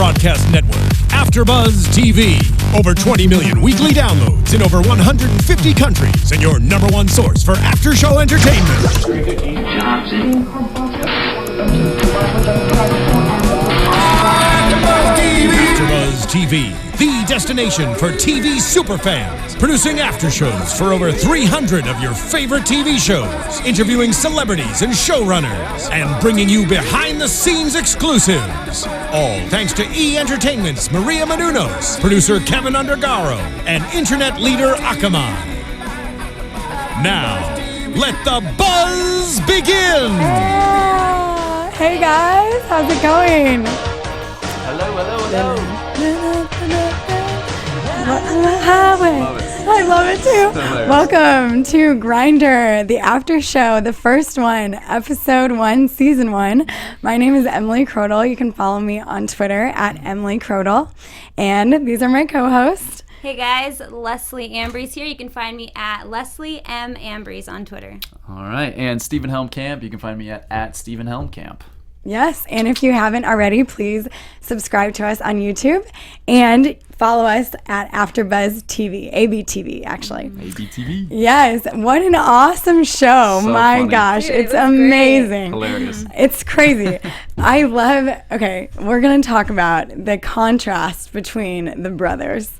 broadcast network, AfterBuzz TV. Over 20 million weekly downloads in over 150 countries, and your number one source for after-show entertainment. AfterBuzz TV, the destination for TV superfans, producing aftershows for over 300 of your favorite TV shows, interviewing celebrities and showrunners, and bringing you behind-the-scenes exclusives. All thanks to E! Entertainment's Maria Menounos, producer Kevin Undergaro, and internet leader Akamai. Now, let the buzz begin! Hey guys, how's it going? Hello. I love it too. Welcome to Grinder, the after show, the first one, episode 1, season 1. My name is Emily Crodel. You can follow me on Twitter at Emily Crodel. And these are my co-hosts. Hey guys, Leslie Ambrose here. You can find me at Leslie M. Ambrose on Twitter. All right, and Stephen Helmkamp. You can find me at Stephen Helmkamp. Yes, and if you haven't already, please subscribe to us on YouTube and follow us at AfterBuzz TV, ABTV actually. ABTV. Yes, what an awesome show. So My funny. gosh, Dude, it's it was amazing. Hilarious. It's crazy. I love, okay, we're going to talk about the contrast between the brothers.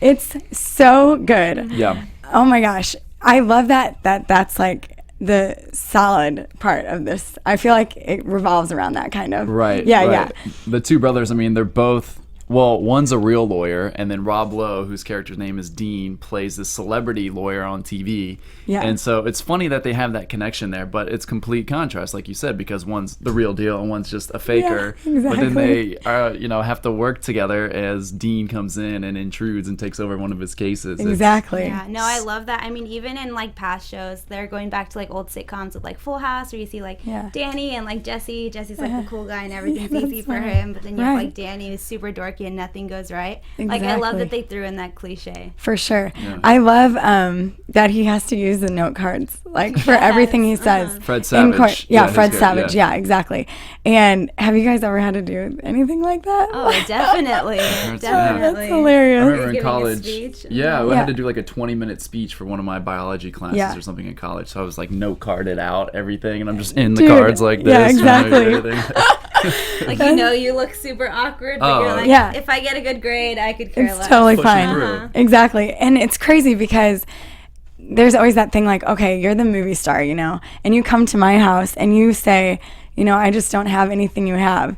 It's so good. Yeah. Oh my gosh. I love that's like the solid part of this. I feel like it revolves around that kind of. Right. Yeah, right. yeah. The two brothers, I mean, they're both, well, one's a real lawyer, and then Rob Lowe, whose character's name is Dean, plays this celebrity lawyer on TV. Yeah. And so it's funny that they have that connection there, but it's complete contrast, like you said, because one's the real deal and one's just a faker. Yeah, exactly. But then they, have to work together as Dean comes in and intrudes and takes over one of his cases. Exactly. Yeah, no, I love that. I mean, even in like past shows, they're going back to like old sitcoms with like Full House, where you see like Danny and like Jesse. Jesse's like the cool guy and everything's easy for him, but then you have like Danny who's super dorky and nothing goes right. Like I love that they threw in that cliche. For sure. Yeah. I love that he has to use the note cards like for everything he says. Fred Savage. In court. Yeah, his Fred character, Savage. Yeah, exactly. And have you guys ever had to do anything like that? Oh, definitely. That's Definitely. hilarious. I remember in Giving a college, speech. I had to do like a 20-minute speech for one of my biology classes or something in college. So I was like note carded out everything, and I'm just in the cards like this. Yeah, exactly. Like you look super awkward, but you're like, if I get a good grade, I could care less. It's totally Pushing fine. through. Exactly. And it's crazy because there's always that thing like, okay, you're the movie star, and you come to my house and you say, I just don't have anything you have.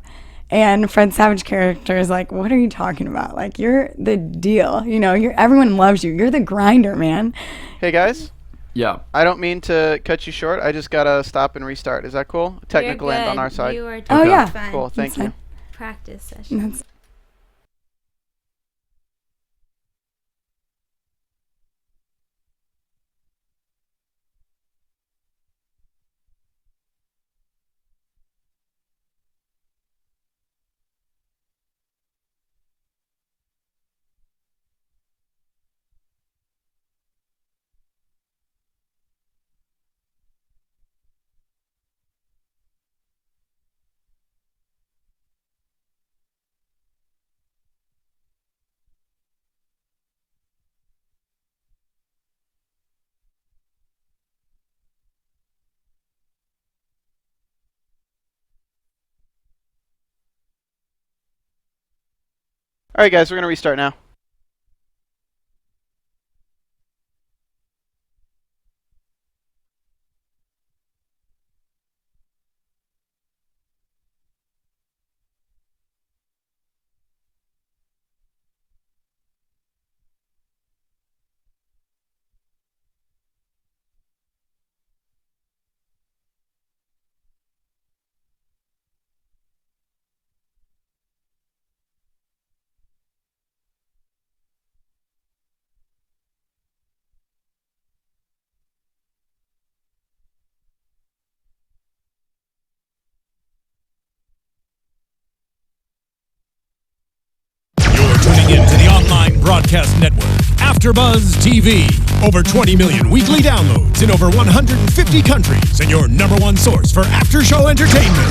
And Fred Savage character is like, what are you talking about? Like, you're the deal. Everyone loves you. You're the grinder, man. Hey, guys. Yeah. I don't mean to cut you short. I just got to stop and restart. Is that cool? Technical end on our side. You are yeah. fine. Cool. Thank you. Practice session. All right, guys. We're going to restart now. Into the online broadcast network, AfterBuzz TV. Over 20 million weekly downloads in over 150 countries, and your number one source for after-show entertainment.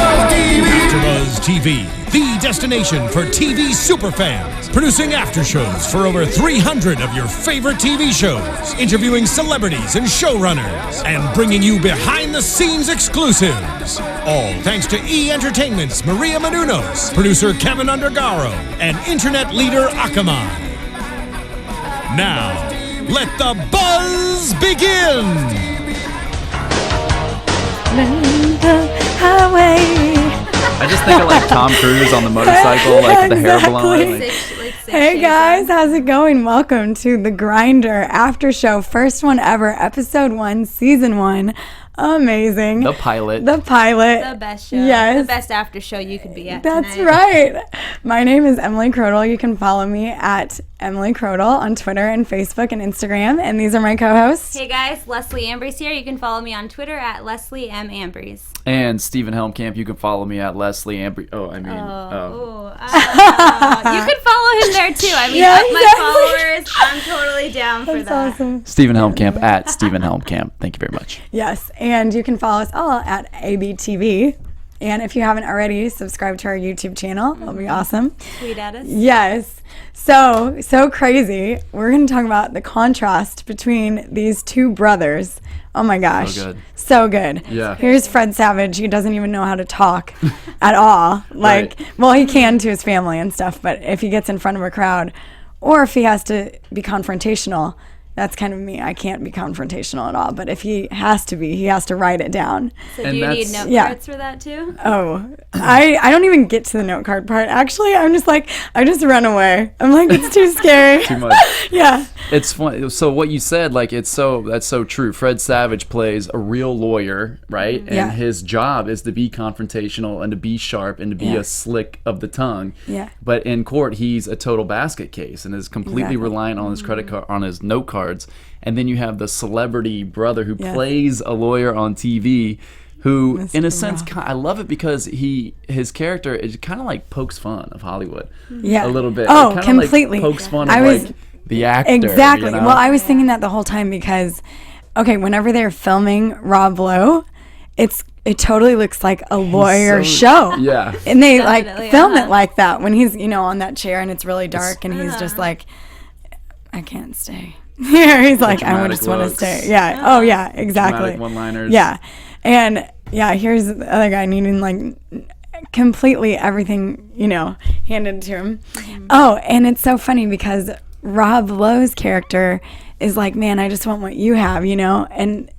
AfterBuzz TV, the destination for TV superfans. Producing aftershows for over 300 of your favorite TV shows. Interviewing celebrities and showrunners. And bringing you behind-the-scenes exclusives. All thanks to E! Entertainment's Maria Menounos, producer Kevin Undergaro, and internet leader Akamai. Now, let the buzz begin! I just think of like Tom Cruise on the motorcycle, like the hair blowing. Hey guys, how's it going? Welcome to the Grinder AfterShow, first one ever, episode 1, season 1. Amazing. The pilot. The best show. Yes. The best after show you could be at. That's tonight. right. My name is Emily Crodel. You can follow me at Emily Crodel on Twitter and Facebook and Instagram. And these are my co-hosts. Hey guys, Leslie Ambrose here. You can follow me on Twitter at Leslie M. Ambrose. And Stephen Helmkamp, you can follow me at Leslie Ambrose. You can follow him there too. I mean, Yeah, my followers, I'm totally down for that. Awesome. Stephen Helmkamp at Stephen Helmkamp. Thank you very much. Yes, and you can follow us all at ABTV. And if you haven't already, subscribe to our YouTube channel. That'll be awesome. Tweet at us. Yes. So crazy. We're going to talk about the contrast between these two brothers. Oh my gosh. So good. So good. Yeah. Here's Fred Savage. He doesn't even know how to talk at all. Like, Right. well, he can to his family and stuff, but if he gets in front of a crowd or if he has to be confrontational, that's kind of me. I can't be confrontational at all. But if he has to be, he has to write it down. So And do you need that's- note Yeah. cards for that too? Oh, I don't even get to the note card part. Actually, I'm just like, I just run away. I'm like, it's too scary. Too much. Yeah. It's fun. So what you said, like, that's so true. Fred Savage plays a real lawyer, right? And Yeah. his job is to be confrontational and to be sharp and to be Yeah. a slick of the tongue. Yeah. But in court, he's a total basket case and is completely Exactly. reliant on his credit card, on his note cards. And then you have the celebrity brother who Yes. plays a lawyer on TV. Who, Mr. in a sense, Rock. I love it because his character is kind of like pokes fun of Hollywood, Yeah. a little bit. Oh, It kinda, completely. Like, pokes fun I of was- like the actor. Exactly. You know? Well, I was thinking that the whole time because, okay, whenever they're filming Rob Lowe, it totally looks like a lawyer so- show. Yeah. And they Definitely, like film uh-huh. it like that when he's, on that chair and it's really dark and he's just like, I can't stay here. He's like, I dramatic just want to looks. stay. Yeah. Oh, yeah, exactly. Dramatic one-liners. Yeah. And yeah, here's the other guy needing like completely everything, handed to him. Oh, and it's so funny because Rob Lowe's character is like, man, I just want what you have, and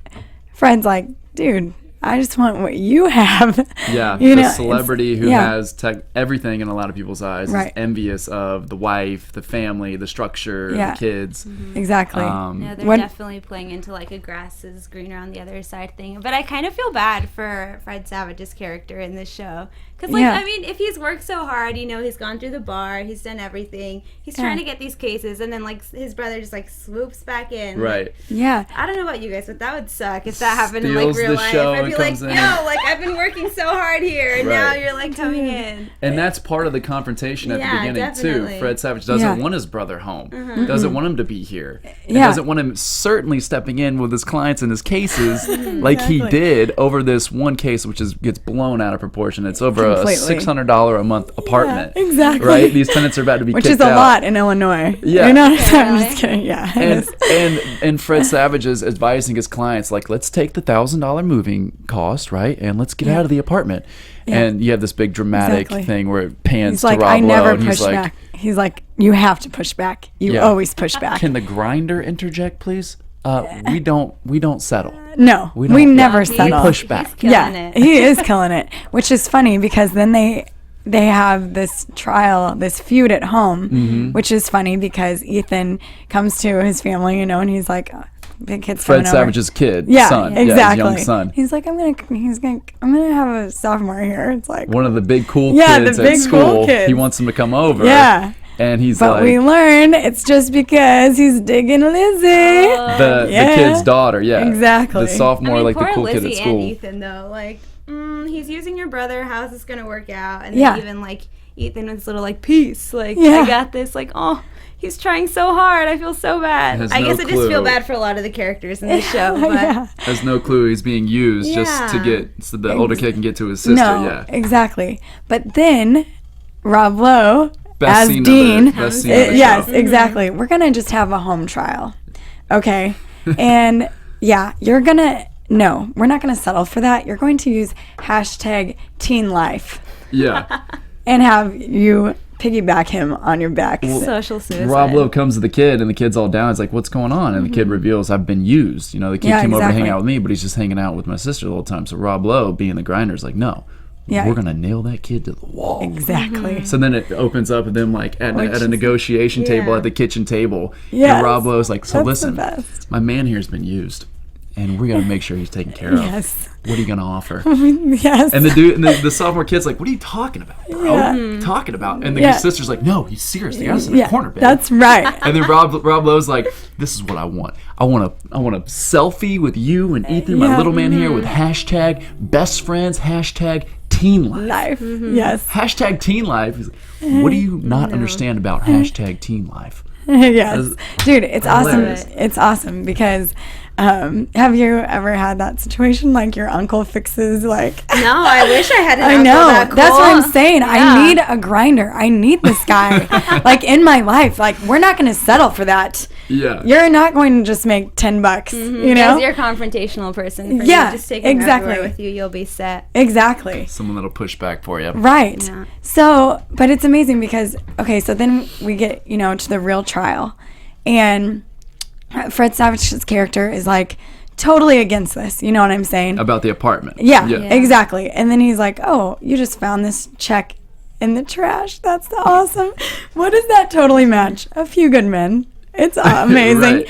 Fred's like, dude, I just want what you have. Yeah, You the know, celebrity who yeah. has everything in a lot of people's eyes Right. is envious of the wife, the family, the structure, Yeah. the kids. Exactly. No, they're What- definitely playing into like a grass is greener on the other side thing. But I kind of feel bad for Fred Savage's character in this show. Because, Yeah. I mean, if he's worked so hard, he's gone through the bar, he's done everything, he's trying to get these cases, and then, like, his brother just, like, swoops back in. Right. Like, Yeah. I don't know about you guys, but that would suck if that happened in, Steals like, real the life. show I'd be and like, comes in. no, like, I've been working so hard here, and now Right. you're, like, coming in. And that's part of the confrontation at the Yeah, beginning, definitely. too. Fred Savage doesn't Yeah. want his brother home, doesn't want him to be here, and Yeah. doesn't want him certainly stepping in with his clients and his cases like he did over this one case, which gets blown out of proportion. It's over Completely. a $600 a month apartment. Yeah, exactly. Right? These tenants are about to be Which kicked is a out. lot in Illinois. Yeah. I'm really? just kidding. Yeah. it And, is. and Fred Savage is advising his clients, like, let's take the $1,000 moving cost, right? And let's get out of the apartment. Yeah. And you have this big dramatic Exactly. thing where it pans He's to like, Rob I never Lowe, and push he's like, back. He's like, you have to push back. You Yeah. always push back. can the grinder interject, please? We don't settle. No, We we don't- never We settle. push back. He's killing Yeah, it. he is killing it, which is funny because then they have this trial, this feud at home, Mm-hmm. which is funny because Ethan comes to his family, and he's like, big kid's Fred coming over. Savage's kid, Yeah, son, exactly. his young son. He's like, I'm gonna have a sophomore here. It's like, One of the big cool Yeah, kids the at big school. cool kids. He wants him to come over. Yeah. And he's but like, we learn it's just because he's digging Lizzie. the Yeah. kid's daughter, yeah. Exactly. The sophomore, I mean, like the poor cool Lizzie kid at school. and Ethan, though. Like, he's using your brother. How's this going to work out? And Yeah. then Ethan with his little like peace, like I got this, like oh. He's trying so hard. I feel so bad. I guess I just feel bad for a lot of the characters in the show. But has no clue he's being used just to get so the older kid can get to his sister. No, exactly. But then Rob Lowe as Dean. Yes, exactly. We're gonna just have a home trial, okay? And you're gonna we're not gonna settle for that. You're going to use #TeenLife. Yeah. And have you piggyback him on your back. Social suicide. Rob Lowe comes to the kid, and the kid's all down. He's like, what's going on? And the kid reveals, I've been used. The kid came over to hang out with me, but he's just hanging out with my sister the whole time. So Rob Lowe, being the Grinder, is like, no, we're going to nail that kid to the wall. Exactly. So then it opens up, and then like at a negotiation table at the kitchen table, and Rob Lowe's like, so listen, my man here's been used, and we're going to make sure he's taken care of. Yes. What are you gonna offer? Yes. And the dude, and the sophomore kid's like, "What are you talking about, bro? What are you talking about?" And the sister's like, "No, he's serious. They got us in the corner, baby." That's right. And then Rob Lowe's like, "This is what I want. I want a selfie with you and Ethan, my little man here, with #best friends, #teen life." Yes. #teen life. He's like, what do you not understand about #teen life? Yes, dude, it's awesome. It's awesome because have you ever had that situation like your uncle fixes like No, I wish I had an I uncle know that cool. That's what I'm saying. I need a Grinder. I need this guy like in my life. Like we're not going to settle for that. Yeah, you're not going to just make $10 you know, as your confrontational person for you. Just take him everywhere with you, you'll be set. Exactly, someone that'll push back for you, right? So but it's amazing because so then we get to the real trial, and Fred Savage's character is like totally against this. You know what I'm saying? About the apartment. Yeah, exactly. And then he's like, oh, you just found this check in the trash. That's awesome. What does that totally match? A Few Good Men. It's amazing. Right.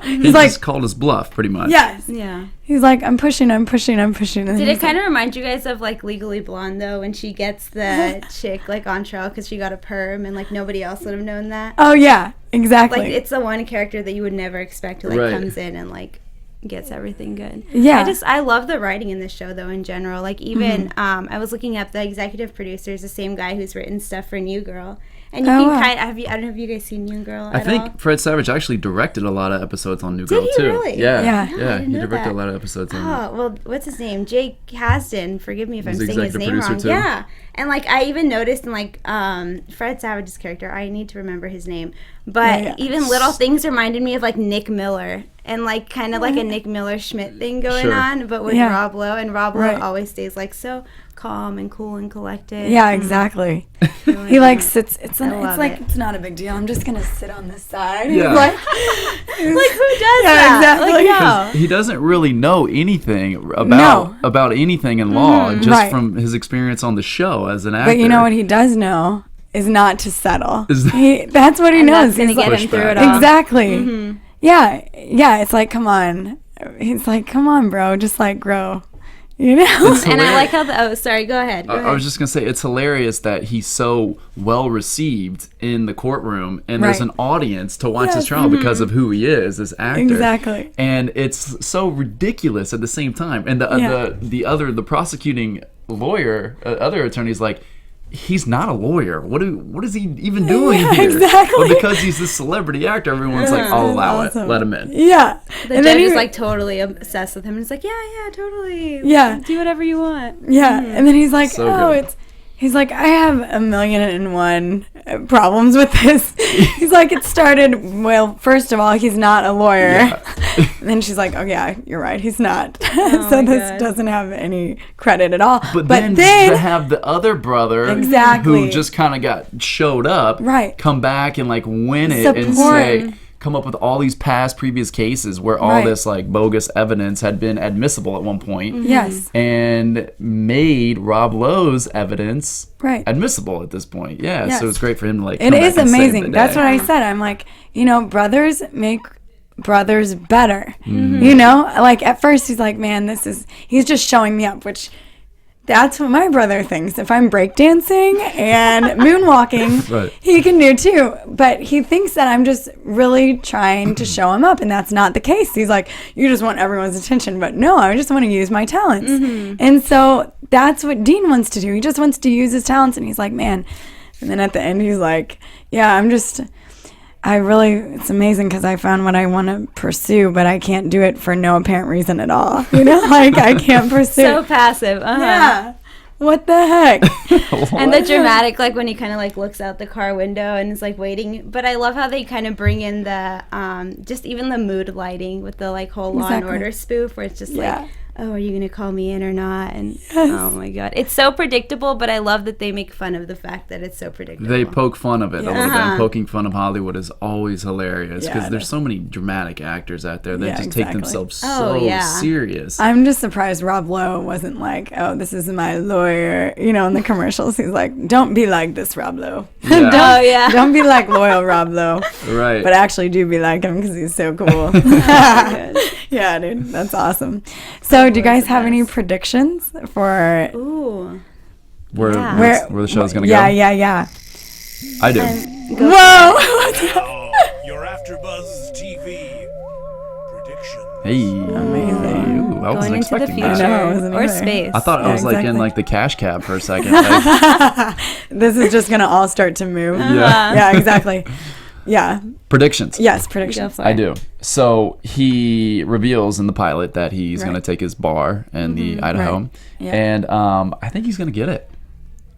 He's like, just called his bluff pretty much. Yes. Yeah. He's like, I'm pushing. And did it kind of remind you guys of like Legally Blonde though, when she gets the chick like on trial because she got a perm and like nobody else would have known that? Oh yeah, exactly. Like it's the one character that you would never expect who like comes in and like gets everything good. Yeah. I love the writing in this show though in general. Like even I was looking up the executive producer is the same guy who's written stuff for New Girl. And you can I don't know if you guys seen New Girl at all. I think Fred Savage actually directed a lot of episodes on New Girl too. Did he really? Yeah. No, he directed a lot of episodes on well, what's his name? Jake Kasdan. Forgive me if I'm saying his name wrong. Too. Yeah. And like I even noticed in like Fred Savage's character, I need to remember his name. But even little things reminded me of like Nick Miller and like kind of like a Nick Miller Schmidt thing going on, but with Rob Lowe, and Rob Lowe always stays like so calm and cool and collected. Yeah, exactly. He like sits. It's not a big deal. I'm just gonna sit on this side. Yeah. Like who does that? Exactly. Like, no. He doesn't really know anything about anything in law, just from his experience on the show as an actor. But you know what he does know is not to settle. That's what he knows. That's gonna get him through it all. Exactly. Mm-hmm. Yeah. It's like, come on. He's like, come on, bro. Just like grow. And I like how sorry, go ahead. I was just gonna say it's hilarious that he's so well received in the courtroom, and there's an audience to watch his trial because of who he is as actor. Exactly. And it's so ridiculous at the same time. And the prosecuting lawyer, other attorney's like, he's not a lawyer. What is he even doing here? Exactly. But because he's this celebrity actor, everyone's like, I'll allow it. Let him in. Yeah. The judge is like totally obsessed with him. And he's like, yeah, totally. Yeah. Do whatever you want. Yeah. And then he's like, he's like, I have 1,000,001 problems with this. He's like, it started, well, first of all, he's not a lawyer. Yeah. And then she's like, oh, yeah, you're right. He's not. So this doesn't have any credit at all. But then to have the other brother who just kind of showed up, come back and like win it and say, come up with all these previous cases where all this like bogus evidence had been admissible at one point. Yes. And made Rob Lowe's evidence admissible at this point. Yeah. Yes. So it's great for him to like. It is amazing. That's what I said. I'm like, brothers make brothers better. Like at first he's like, man, he's just showing me up, which that's what my brother thinks. If I'm breakdancing and moonwalking, he can do too. But he thinks that I'm just really trying to show him up, and that's not the case. He's like, you just want everyone's attention. But no, I just want to use my talents. And so that's what Dean wants to do. He just wants to use his talents, and he's like, man, And then at the end, he's like, yeah, it's amazing because I found what I want to pursue, but I can't do it for no apparent reason at all. You know, like I can't pursue. So passive. Yeah. What the heck? And the dramatic, like when he kind of like looks out the car window and is like waiting. But I love how they kind of bring in the, just even the mood lighting with the like whole Law and Order spoof where it's just like, oh, are you going to call me in or not? And oh my God. It's so predictable, but I love that they make fun of the fact that it's so predictable. They poke fun of it a little bit. And poking fun of Hollywood is always hilarious because there's so many dramatic actors out there that just take themselves so serious. I'm just surprised Rob Lowe wasn't like, oh, this is my lawyer. You know, in the commercials, he's like, don't be like this, Rob Lowe. Don't be like loyal Rob Lowe. Right. But actually do be like him because he's so cool. Yeah, dude. That's awesome. So, do you guys have any predictions for where the show's going to go? Yeah. I do. Whoa! Your AfterBuzz TV prediction. Hey. Amazing. Ooh, I wasn't expecting that. I wasn't or either. Space. I thought I was like in like the cash cab for a second. This is just going to all start to move. Yeah, exactly. Yeah. Predictions. Yes, predictions. I do. So he reveals in the pilot that he's going to take his bar in the Idaho, and I think he's going to get it.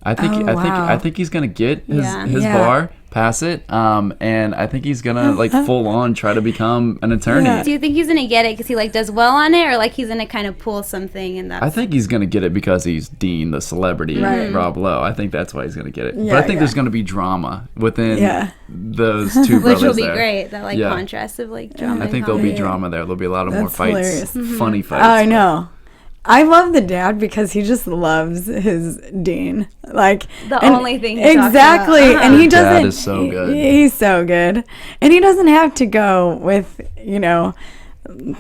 I think he's going to get his bar, pass it, and I think he's going to like full on try to become an attorney. Do you think he's going to get it because he like does well on it, or like he's going to kind of pull something and that? I think he's going to get it because he's Dean, the celebrity, Rob Lowe. I think that's why he's going to get it. But I think there's going to be drama within those two brothers. Which will be there. Great. That like contrast of like drama. I think there'll be drama there. There'll be a lot of more fights, funny fights. I know. I love the dad because he just loves his Dean. Like the only thing he exactly, talks about. And he doesn't. Dad is so good. He's so good, and he doesn't have to go with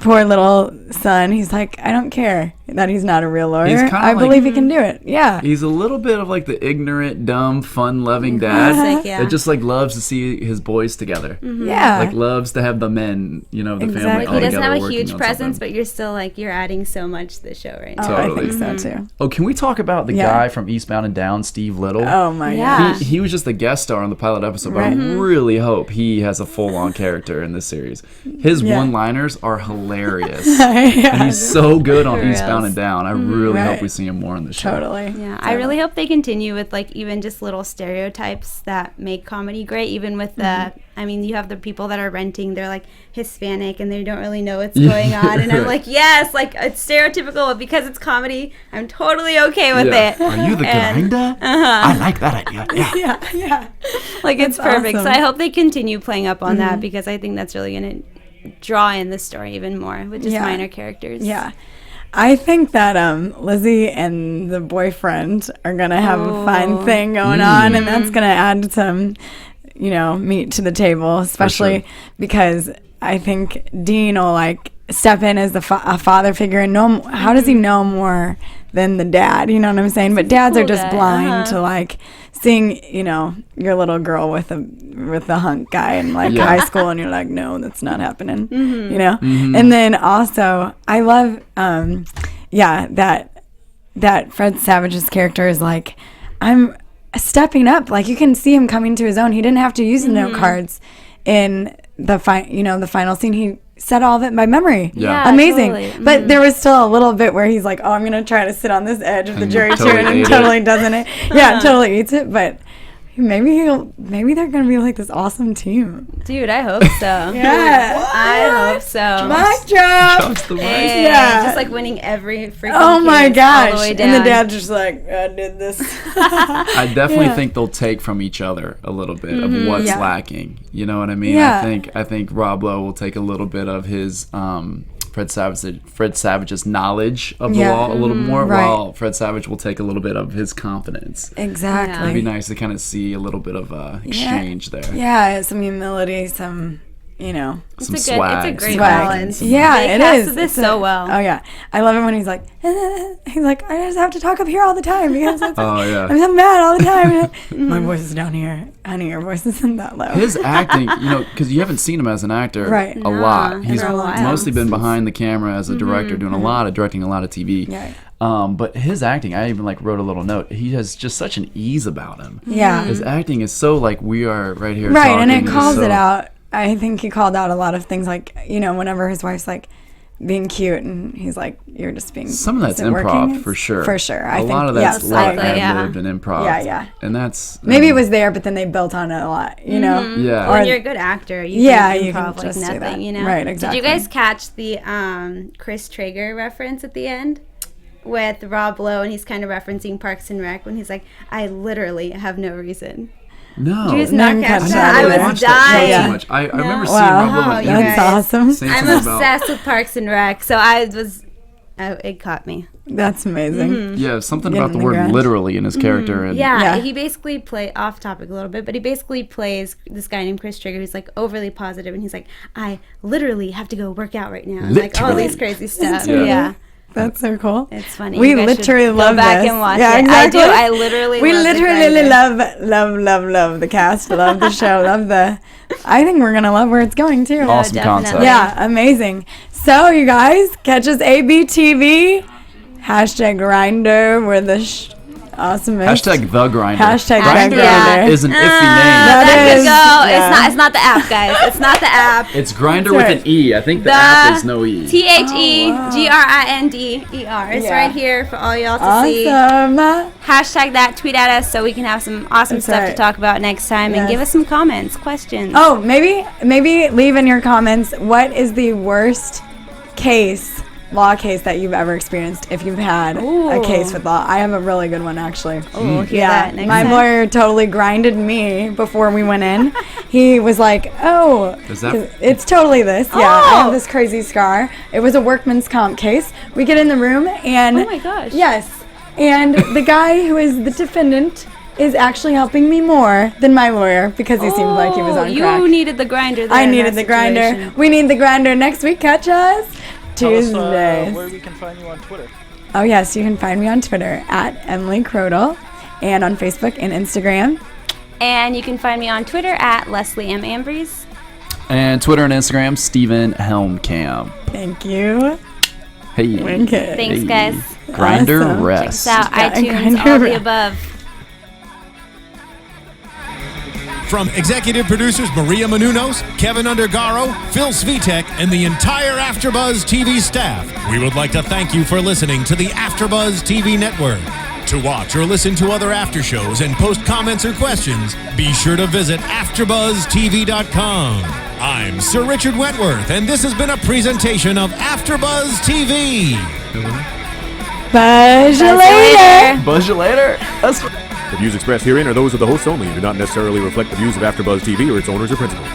poor little son. He's like, I don't care that he's not a real lawyer. I believe he can do it. Yeah. He's a little bit of like the ignorant, dumb, fun-loving dad that just like loves to see his boys together. Yeah. Like loves to have the men, the family all He doesn't together have a huge presence, something. but you're still like you're adding so much to the show right now. Totally. I think so too. Oh, can we talk about the guy from Eastbound and Down, Steve Little? Oh my God. He was just a guest star on the pilot episode, but I really hope he has a full-on character in this series. His one-liners are hilarious. And he's so good on Eastbound and Down. I really hope we see him more in the show. Totally. Yeah, I really hope they continue with like even just little stereotypes that make comedy great. Even with the, I mean, you have the people that are renting, they're like Hispanic and they don't really know what's going on. And I'm like, yes, like it's stereotypical, but because it's comedy, I'm totally okay with it. Are you the grinder? I like that idea. Yeah. Like it's perfect. Awesome. So I hope they continue playing up on that because I think that's really going to draw in the story even more with just minor characters. Yeah. I think that Lizzie and the boyfriend are going to have a fun thing going on, and that's going to add some, meat to the table, especially because I think Dean will like step in as a father figure and know how does he know more than the dad, you know what I'm saying? But dads are just blind to like seeing, your little girl with the hunk guy in like high school, and you're like, no, that's not happening, And then also, I love, that Fred Savage's character is like, I'm stepping up. Like you can see him coming to his own. He didn't have to use the note cards in the final scene. He said all of it by memory. Yeah, amazing. Totally. But there was still a little bit where he's like, oh, I'm going to try to sit on this edge of the jury chair, and he totally doesn't it. Yeah, totally eats it. But maybe they're going to be like this awesome team. Dude, I hope so. I hope so. Mic drop. Just like winning every freaking Oh my gosh. all the way And down. the dad's just like, I did this. I definitely think they'll take from each other a little bit of what's lacking. You know what I mean? Yeah. I think Rob Lowe will take a little bit of his Fred Savage's knowledge of the law a little more, while Fred Savage will take a little bit of his confidence. Exactly. It'd be nice to kind of see a little bit of exchange there. Yeah, some humility, some some swag. It's a great balance. Yeah, it is. This so well. Oh yeah, I love it when he's like, I just have to talk up here all the time because I'm so mad all the time. My voice is down here, honey. Your voice isn't that low. His acting, because you haven't seen him as an actor a lot. He's mostly been behind the camera as a director, doing directing a lot of TV. Yeah. But his acting, I even like wrote a little note. He has just such an ease about him. Yeah. His acting is so like we are right here. Right, talking. and it calls it out. I think he called out a lot of things, like, you know, whenever his wife's like being cute, and he's like, "You're just being." Some of that's improv for sure. For sure, I think a lot of that's ad-libbed and improv. Yeah. And that's maybe it was there, but then they built on it a lot. You know. Yeah. When you're a good actor, you can improv like just nothing. do that. You know. Right. Exactly. Did you guys catch the Chris Traeger reference at the end? With Rob Lowe, and he's kind of referencing Parks and Rec when he's like, "I literally have no reason." No. Did you not catch that? I was dying. So much. I remember seeing Rob Lowe. That's awesome. I'm obsessed with Parks and Rec, so it caught me. That's amazing. Yeah, something about the word literally in his character. And he basically off topic a little bit, but he basically plays this guy named Chris Traeger who's like overly positive, and he's like, "I literally have to go work out right now," and like all these crazy stuff. Yeah. That's so cool. It's funny. We literally love go back this. and watch yeah, it. exactly. I do. I literally we love literally love the cast, love the show, love the. I think we're gonna love where it's going too. Awesome concept. Yeah, amazing. So you guys catch us ABTV #Grinder. We're the awesomest. #The Grinder. Grinder is an iffy name. That could go. It's not the app, guys. It's not the app. It's Grinder with an E. I think the app is no E. TheGrinder. It's right here for all y'all to see. Hashtag that. Tweet at us so we can have some awesome stuff to talk about next time, and give us some comments, questions. Oh, maybe leave in your comments what is the worst law case that you've ever experienced, if you've had a case with law. I have a really good one, actually. My lawyer totally grinded me before we went in. He was like, it's totally this. I have this crazy scar. It was a workman's comp case. We get in the room and oh my gosh. Yes. And the guy who is the defendant is actually helping me more than my lawyer because he seemed like he was on crack. You needed the grinder there. I needed the grinder. We need the grinder next week. Catch us Tuesdays. Tell us where we can find you on Twitter. Oh, yes. You can find me on Twitter at Emily Crodel and on Facebook and Instagram. And you can find me on Twitter at Leslie M. Ambries. And Twitter and Instagram, Stephen Helmcam. Thank you. Hey. Thanks, guys. Grinder Awesome. Rest. Check us out. iTunes, all the above. From executive producers Maria Menounos, Kevin Undergaro, Phil Svitek, and the entire AfterBuzz TV staff, we would like to thank you for listening to the AfterBuzz TV network. To watch or listen to other after shows and post comments or questions, be sure to visit AfterBuzzTV.com. I'm Sir Richard Wentworth, and this has been a presentation of AfterBuzz TV. Buzz you later. Buzz you later. The views expressed herein are those of the hosts only and do not necessarily reflect the views of AfterBuzz TV or its owners or principals.